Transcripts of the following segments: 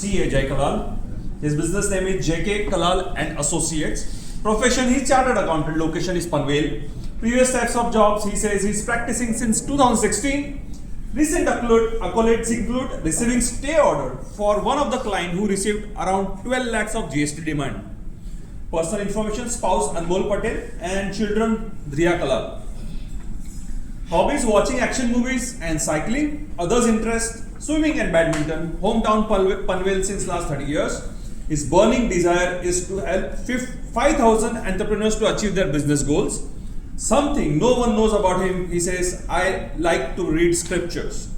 CA Jay Kalal. His business name is JK Kalal and Associates. Profession, he's chartered accountant. Location is Panvel. Previous types of jobs, he says he's practicing since 2016. Recent accolades include receiving stay order for one of the client who received around 12 lakhs of GST demand. Personal information, spouse Anmol Patel and children Dhriya Kalal. Hobbies, watching action movies and cycling. Others interest, swimming and badminton. Hometown Panvel since last 30 years. His burning desire is to help 5,000 entrepreneurs to achieve their business goals. Something no one knows about him, he says, I like to read scriptures.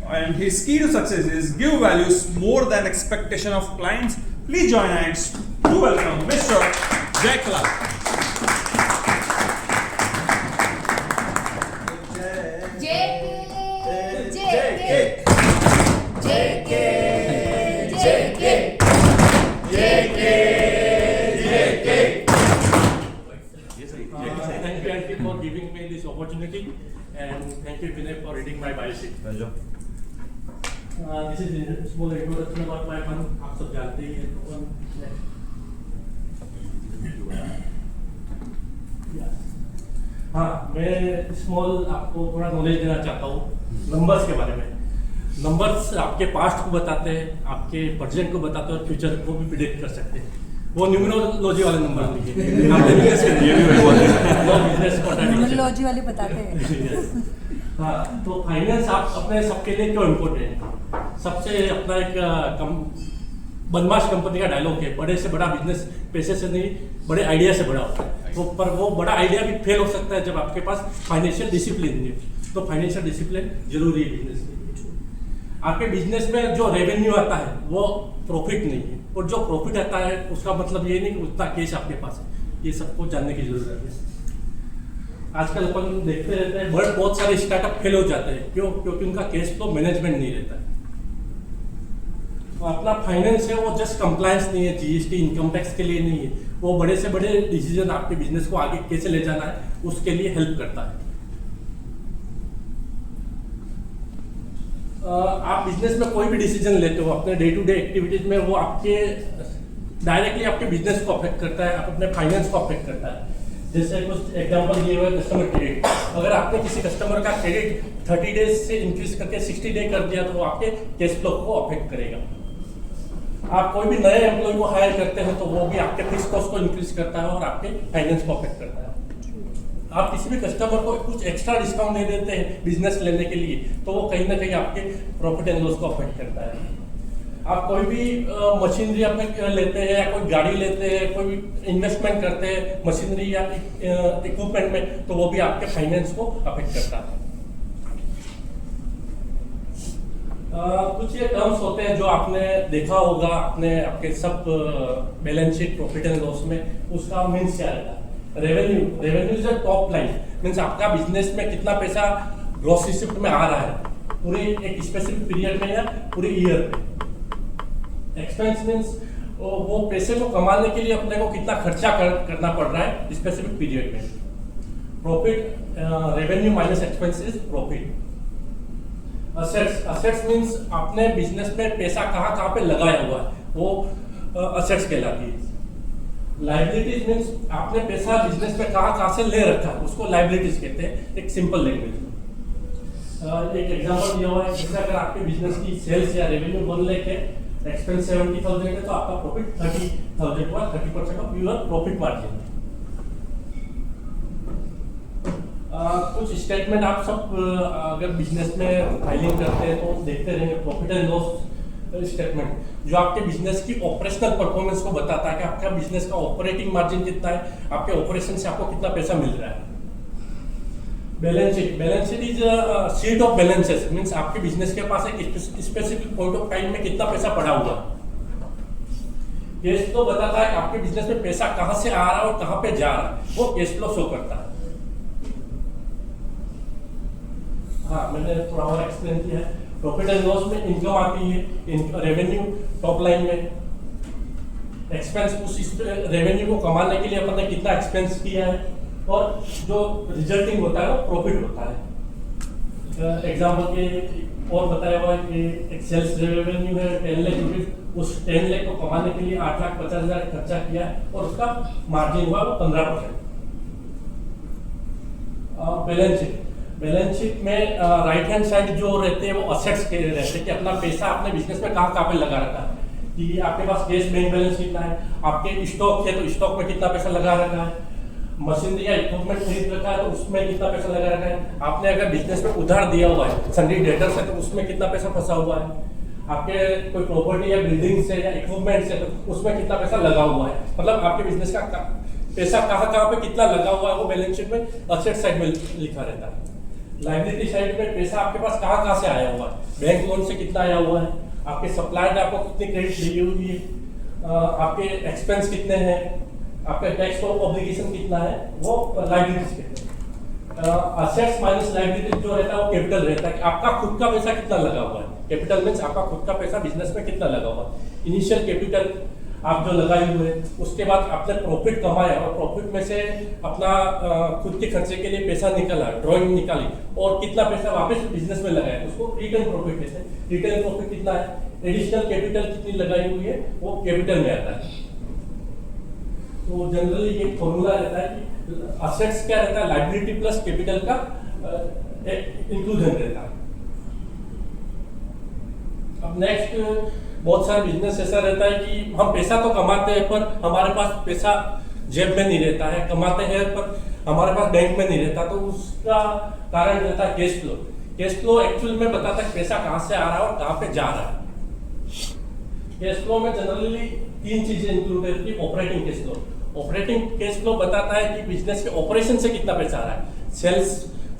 And his key to success is give values more than expectation of clients. Please join hands to welcome Mr. Jay Kalal. Thank you for giving me this opportunity, and thank you Vinay for reading my biography. Pleasure. This is a small introduction about my fund. आप सब जानते ही हैं. हाँ, मैं small आपको थोड़ा knowledge देना चाहता हूँ नंबर्स के बारे में. नंबर्स आपके पास्ट को बताते हैं, आपके प्रेजेंट को बताते हैं और फ्यूचर को भी प्रिडिक्ट कर सकते हैं. वो न्यूमरोलॉजी वाले नंबर लिखिए. न्यूमरोलॉजी वाले बताते हैं. हाँ, तो फाइनेंस आप अपने सबके लिए क्यों इम्पोर्टेंट है? सबसे अपना एक बदमाश कंपनी का डायलॉग है, बड़े से बड़ा बिजनेस पैसे से नहीं बड़े आइडिया से बड़ा होता है. तो पर वो बड़ा आइडिया भी फेल हो सकता है जब आपके पास फाइनेंशियल डिसिप्लिन नहीं. तो फाइनेंशियल डिसिप्लिन जरूरी है बिजनेस में. आपके बिजनेस में जो रेवेन्यू आता है वो प्रॉफिट नहीं है, और जो प्रॉफिट आता है उसका मतलब ये नहीं कि उतना कैश आपके पास है. ये सबको जानने की जरूरत है. आजकल अपन देखते रहते हैं बहुत सारे स्टार्टअप फेल हो जाते हैं. क्यों? क्योंकि उनका कैश फ्लो मैनेजमेंट नहीं रहता है. तो अपना फाइनेंस है वो जस्ट कंप्लायंस नहीं है, जीएसटी इनकम टैक्स के लिए नहीं है. वो बड़े से बड़े डिसीजन आपके बिजनेस को आगे कैसे ले जाना है उसके लिए हेल्प करता है. आप बिजनेस में कोई भी डिसीजन लेते हो अपने डे टू डे एक्टिविटीज में, वो आपके डायरेक्टली आपके बिजनेस को अफेक्ट करता है, अपने फाइनेंस को अफेक्ट करता है. जैसे कुछ एग्जांपल दिए हुए कस्टमर क्रेडिट. अगर आपने किसी कस्टमर का क्रेडिट 30 डेज से इंक्रीज करके 60 डे कर दिया तो वो आपके कैश फ्लो को अफेक्ट करेगा. आप कोई भी नए एम्प्लॉय को हायर करते हैं तो वो भी आपके फिक्स कॉस्ट को इंक्रीज करता है और आपके फाइनेंस को अफेक्ट करता है. आप किसी भी कस्टमर को कुछ एक्स्ट्रा डिस्काउंट दे देते हैं बिजनेस लेने के लिए तो वो कहीं ना कहीं आपके प्रॉफिट एंड लॉस को अफेक्ट करता है. आप कोई भी मशीनरी अपने लेते हैं या कोई गाड़ी लेते हैं, कोई भी इन्वेस्टमेंट करते हैं मशीनरी या इक्विपमेंट में तो वो भी आपके फाइनेंस को अफेक्ट करता है. कुछ ये टर्म्स होते हैं जो आपने देखा होगा अपने आपके सब balance sheet profit and loss में. उसका मीन्स क्या रहता है? Revenue is a top line. Means आपका बिजनेस में कितना पैसा ग्रॉस रिसिप्ट में आ रहा है पूरे एक स्पेसिफिक पीरियड में या पूरे ईयर में. एक्सपेंस मीन्स वो पैसे को कमाने के लिए अपने को कितना खर्चा करना पड़ रहा है स्पेसिफिक पीरियड में. Profit revenue minus expense is profit. Assets means आपने बिजनेस में पैसा कहाँ पे लगाया हुआ है वो असेट्स कहलाती है. लाइबिलिटीज मीन्स आपने पैसा बिजनेस में कहाँ से ले रखा है उसको लाइबिलिटीज कहते हैं एक सिंपल लैंग्वेज में. एक एग्जांपल दिया हुआ है जैसे अगर आपके बिजनेस की सेल्स या रेवेन्यू 1 लाख है, एक्सपेंस 70,000 है तो आपका प्रॉफिट 30,000 हुआ. 30% ऑफ योर प्रॉफिट मार्जिन. कुछ स्टेटमेंट आप सब अगर बिजनेस में फाइलिंग करते हैं तो देखते रहेंगे. प्रॉफिट एंड लॉस स्टेटमेंट जो आपके बिजनेस की ऑपरेशनल परफॉर्मेंस को बताता है कि आपका बिजनेस का ऑपरेटिंग मार्जिन कितना है, आपके ऑपरेशन से आपको कितना पैसा मिल रहा है. Balance sheet is sheet of balances. Means आपके बिजनेस के पास एक स्पेसिफिक पॉइंट ऑफ टाइम में कितना पैसा पड़ा हुआ है. कैश फ्लो बताता है कि आपके बिजनेस में पैसा कहां से आ रहा है और कहां पे जा रहा है, वो कैश फ्लो शो करता है. हाँ, मैंने थोड़ा और एक्सप्लेन किया है. प्रॉफिट एंड लॉस में इनकम आती है, रेवेन्यू टॉप लाइन में. एक्सपेंस उस रेवेन्यू को कमाने के लिए अपन ने कितना एक्सपेंस किया है और जो रिजल्टिंग होता है वो प्रॉफिट होता है. एग्जाम्पल के और बताया हुआ है कि एक सेल्स रेवेन्यू है 10 लाख रुपीज, उस 10 लाख को कमाने के लिए 8,50,000 खर्चा किया है और उसका मार्जिन हुआ वो 15%। बैलेंस शीट में राइट हैंड साइड जो रहते हैं वो असेट्स के रहते हैं कि अपना पैसा अपने बिजनेस में कहाँ पे लगा रखा है, कि आपके पास कैश बैंक बैलेंस कितना है, आपके स्टॉक है तो स्टॉक में कितना पैसा लगा रखा है, मशीनरी या इक्विपमेंट खरीद रखा है तो उसमें कितना पैसा लगा रखा है, आपने अगर बिजनेस में उधार दिया हुआ है सन्डी डेटर्स है तो उसमें कितना पैसा फंसा हुआ है, आपके कोई प्रॉपर्टी या बिल्डिंग से या इक्विपमेंट से तो उसमें कितना पैसा लगा हुआ है, मतलब आपके बिजनेस का पैसा कहाँ पे कितना लगा हुआ है वो बैलेंस शीट में असेट साइड में लिखा रहता है। लायबिलिटी साइड में पैसा आपके पास कहाँ से आया हुआ है, बैंक लोन से कितना आया हुआ है, आपके सप्लायर ने आपको कितनी क्रेडिट दी हुई है, आपके एक्सपेंस कितने हैं, आपका टैक्स ऑब्लिगेशन कितना है, वो लायबिलिटीज कहते हैं। असेट्स माइनस लायबिलिटी जो रहता है वो कैपिटल रहता है कि आपका खुद का पैसा कितना लगा हुआ है। कैपिटल मीन्स आपका खुद का पैसा बिजनेस में कितना लगा हुआ है, इनिशियल कैपिटल आप जो लगाए हुए, उसके बाद आपने प्रॉफिट कमाया और प्रॉफिट में से अपना खुद के खर्चे के लिए पैसा निकाला, ड्रॉइंग निकाली और कितना पैसा वापस बिजनेस में लगाया, उसको रिटर्न प्रॉफिट कहते हैं। रिटर्न प्रॉफिट कितना है, एडिशनल कैपिटल कितनी लगाई हुई है वो कैपिटल में आता है। तो जनरली ये फॉर्मूला रहता है कि असेट्स क्या रहता है, लायबिलिटी प्लस कैपिटल का इंक्लूजन रहता है। अब नेक्स्ट, बहुत सारे बिजनेस ऐसा रहता है कि हम पैसा तो कमाते हैं पर हमारे पास पैसा जेब में नहीं रहता है, कमाते हैं पर हमारे पास बैंक में नहीं रहता, तो उसका कारण रहता है cash flow. Cash flow actual में बताता है पैसा कहाँ से आ रहा है और कहाँ पे जा रहा है। कैश फ्लो में जनरली 3 चीजें इंक्लूड रहती है। Operating cash flow, operating cash flow बताता है कि बिजनेस के ऑपरेशन से कितना पैसा आ रहा है, सेल्स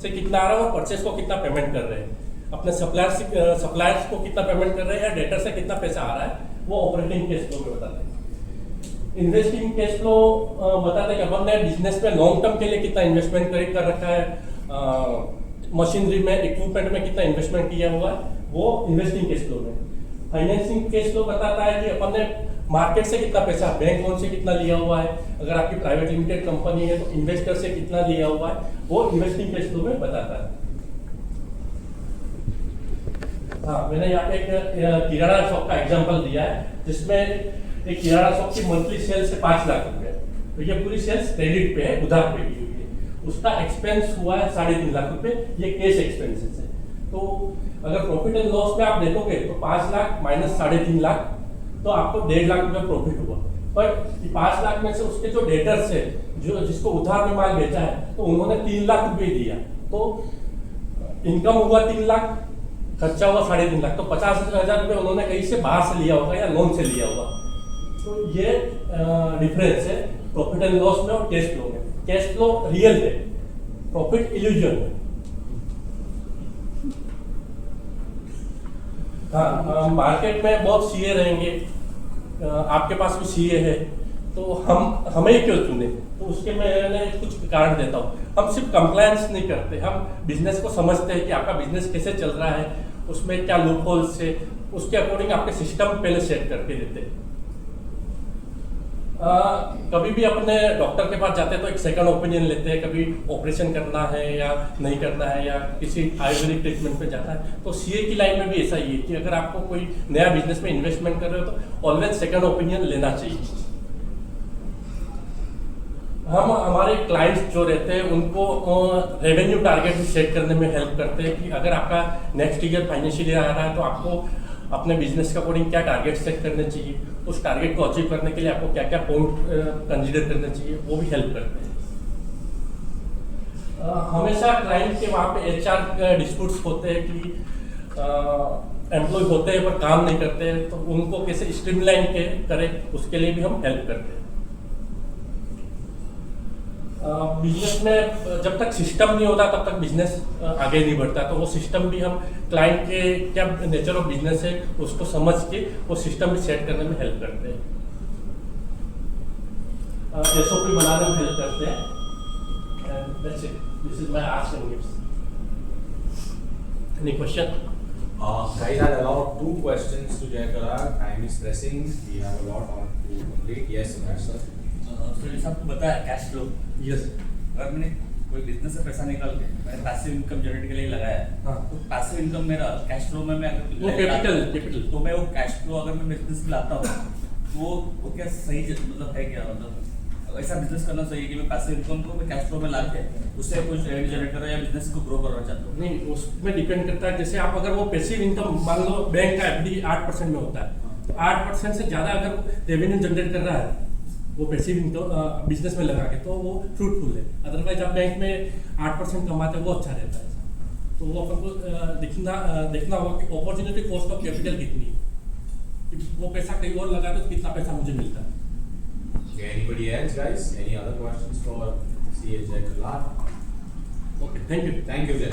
से कितना आ रहा है और परचेस को कितना पेमेंट कर रहे हैं, अपने सप्लायर्स को कितना पेमेंट कर रहे हैं या डेटर से कितना पैसा आ रहा है, वो ऑपरेटिंग कैश फ्लो में बताते हैं। इन्वेस्टिंग कैश फ्लो बताते हैं कि हमने बिजनेस में लॉन्ग टर्म के लिए कितना इन्वेस्टमेंट कर रखा है, मशीनरी में, इक्विपमेंट में कितना इन्वेस्टमेंट किया हुआ है, वो इन्वेस्टिंग कैश फ्लो में। फाइनेंसिंग कैश फ्लो बताता है कि अपन ने मार्केट से कितना पैसा, बैंक लोन से कितना लिया हुआ है, अगर आपकी प्राइवेट लिमिटेड कंपनी है तो इन्वेस्टर से कितना लिया हुआ है, वो इन्वेस्टिंग कैश फ्लो में बताता है। हाँ, मैंने यहाँ पे एक किराना शॉप का एग्जांपल दिया है जिसमें एक किराना शॉप की मंथली सेल्स है 5 लाख रुपए, तो ये पूरी सेल्स क्रेडिट पे है, उधार पे की हुई है। उसका एक्सपेंस हुआ है 3.5 लाख रुपए, ये कैश एक्सपेंसेस है। तो अगर प्रॉफिट एंड लॉस में आप देखोगे तो 5 लाख माइनस 3.5 लाख तो आपको 1.5 लाख रुपए प्रॉफिट हुआ। पर 5 लाख में से उसके जो डेटर्स है, जो जिसको उधार में माल बेचा है, तो उन्होंने 3 लाख रुपए दिया, तो इनकम हुआ 3 लाख, खर्चा हुआ 3.5 लाख, तो 50,000 रुपए उन्होंने कहीं से बाहर से लिया होगा या लोन से लिया होगा। तो ये डिफरेंस है प्रॉफिट एंड लॉस में और कैश फ्लो में। कैश फ्लो रियल है, प्रॉफिट इल्यूजन है। हाँ, मार्केट में बहुत सीए रहेंगे, आपके पास भी सीए है, तो हमें क्यों चुने, तो उसके मैंने कुछ कारण देता हूँ। हम सिर्फ कंप्लायंस नहीं करते, हम बिजनेस को समझते हैं कि आपका बिजनेस कैसे चल रहा है, उसमें क्या लूप होल्स है, उसके अकॉर्डिंग आपके सिस्टम पहले सेट करके देते हैं। कभी भी अपने डॉक्टर के पास जाते हैं तो एक सेकंड ओपिनियन लेते हैं, कभी ऑपरेशन करना है या नहीं करना है या किसी आयुर्वेदिक ट्रीटमेंट पे जाता है, तो सीए की लाइन में भी ऐसा ही है कि अगर आपको कोई नया बिजनेस में इन्वेस्टमेंट कर रहे हो तो ऑलवेज सेकंड ओपिनियन लेना चाहिए। हम हमारे क्लाइंट्स जो रहते हैं उनको रेवेन्यू टारगेट भी सेट करने में हेल्प करते हैं कि अगर आपका नेक्स्ट ईयर फाइनेंशियल ईयर आ रहा है तो आपको अपने बिजनेस के अकॉर्डिंग क्या टारगेट सेट करने चाहिए, उस टारगेट को अचीव करने के लिए आपको क्या क्या पॉइंट कंसीडर करने चाहिए, वो भी हेल्प करते हैं। हमेशा क्लाइंट के वहाँ पे एचआर डिस्प्यूट्स होते हैं कि एम्प्लॉय होते हैं पर काम नहीं करते हैं, तो उनको कैसे स्ट्रीमलाइन करें, उसके लिए भी हम हेल्प करते हैं। बिजनेस में जब तक सिस्टम नहीं होता तब तक बिजनेस आगे नहीं बढ़ता, तो वो सिस्टम भी हम क्लाइंट के क्या नेचर ऑफ बिजनेस है उसको समझ के वो सिस्टम भी सेट करने में हेल्प करते हैं, एसओपी बनाने में हेल्प करते हैं। And that's it. This is my ask and gives. Any question? Guys, I'll allow 2 questions to Jayakara. Time is pressing. We have a lot on to complete. Yes, sir. आपको बताया cash flow. Yes. अगर मैंने कोई business से पैसा निकाल के मैंने पैसिव इनकम जनरेट के लिए लगाया है, हाँ। तो पैसिव इनकम मेरा कैश फ्लो में मैं अगर वो कैपिटल तो मैं वो कैश फ्लो अगर मैं बिजनेस में लाता हूँ तो वो क्या सही मतलब है क्या, मतलब ऐसा बिजनेस करना चाहिए कि मैं पैसिव इनकम को मैं कैश फ्लो में ला के उससे कुछ रेवेन्यू जनरेट कर रहा या बिजनेस को ग्रो करना चाहता हूँ? नहीं, उसमें डिपेंड करता है। जैसे आप अगर वो पैसिव इनकम मान लो बैंक का एफडी 8% में होता है, तो 8% से ज़्यादा अगर रेवेन्यू जनरेट कर रहा है वो पैसिव इनकम बिजनेस में लगा के, तो वो फ्रूटफुल है। अदरवाइज आप बैंक में 8% कमाते हैं वो अच्छा रहता है। तो वो अपन को देखना होगा कि अपॉर्चुनिटी कॉस्ट ऑफ कैपिटल कितनी है, कि वो पैसा कहीं और लगा तो कितना पैसा मुझे मिलता है। Okay, anybody else, guys? Any other questions for CA Jay Kalal? Okay, thank you. Thank you, Jay.